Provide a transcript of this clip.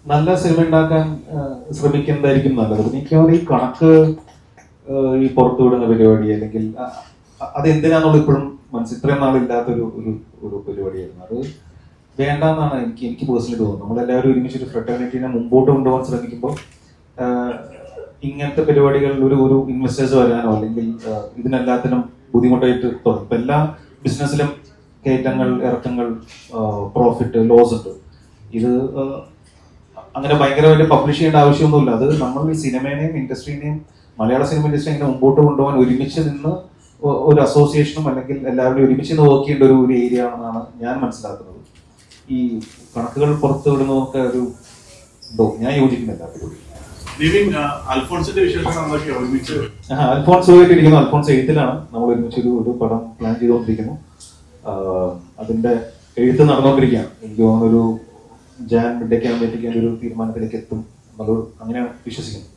നല്ല സിനിമ ഉണ്ടാക്കാൻ ശ്രമിക്കുന്നതായിരിക്കും നല്ലത്. എനിക്ക് ഈ കണക്ക് ഈ പുറത്തു വിടുന്ന പരിപാടി അല്ലെങ്കിൽ അതെന്തിനാന്നുള്ള ഇപ്പോഴും ഇത്രയും നാളില്ലാത്തൊരു ഒരു ഒരു പരിപാടിയായിരുന്നു. അത് വേണ്ടെന്നാണ് എനിക്ക് പേഴ്സണലി തോന്നുന്നത്. നമ്മളെല്ലാവരും ഒരുമിച്ചൊരു ഫ്രെറ്റേണിറ്റിനെ മുമ്പോട്ട് കൊണ്ടുപോകാൻ ശ്രമിക്കുമ്പോൾ ഇങ്ങനത്തെ പരിപാടികളിൽ ഒരു ഇൻവെസ്റ്റേഴ്സ് വരാനോ അല്ലെങ്കിൽ ഇതിനെല്ലാത്തിനും ബുദ്ധിമുട്ടായിട്ട് തോന്നും. ഇപ്പൊ എല്ലാ ബിസിനസ്സിലും കയറ്റങ്ങൾ, ഇറക്കങ്ങൾ, പ്രോഫിറ്റ്, ലോസ് ഉണ്ട്. ഇത് അങ്ങനെ ഭയങ്കരമായിട്ട് പബ്ലിഷ് ചെയ്യേണ്ട ആവശ്യമൊന്നുമില്ല. അത് നമ്മൾ ഈ സിനിമേനെയും ഇൻഡസ്ട്രീനെയും മലയാള സിനിമ ഇൻഡസ്ട്രി ഇങ്ങനെ മുമ്പോട്ട് കൊണ്ടുപോകാൻ ഒരുമിച്ച് നിന്ന് ഒരു അസോസിയേഷനും അല്ലെങ്കിൽ എല്ലാവരും ഒരുമിച്ച് നിന്ന് വർക്ക് ചെയ്യേണ്ട ഒരു ഏരിയ ആണെന്നാണ് ഞാൻ മനസ്സിലാക്കുന്നത്. ഈ കണക്കുകൾ പുറത്തു വിടുന്നതൊക്കെ ഒരു ഞാൻ യോജിക്കുന്നില്ല. അൽഫോൺസ് ഇരിക്കുന്നു. അൽഫോൺസ് എഴുത്തിലാണ്. നമ്മൾ ഒരുമിച്ച് ഒരു പടം പ്ലാൻ ചെയ്തുകൊണ്ടിരിക്കുന്നു. അതിന്റെ എഴുത്ത് നടന്നുകൊണ്ടിരിക്കുകയാണ്. എനിക്ക് തോന്നുന്നൊരു ജാൻ മിഡേക്ക് ആകുമ്പോഴത്തേക്കും ഒരു തീരുമാനത്തിലേക്ക് എത്തും എന്നുള്ളത് അങ്ങനെയാണ് വിശ്വസിക്കുന്നത്.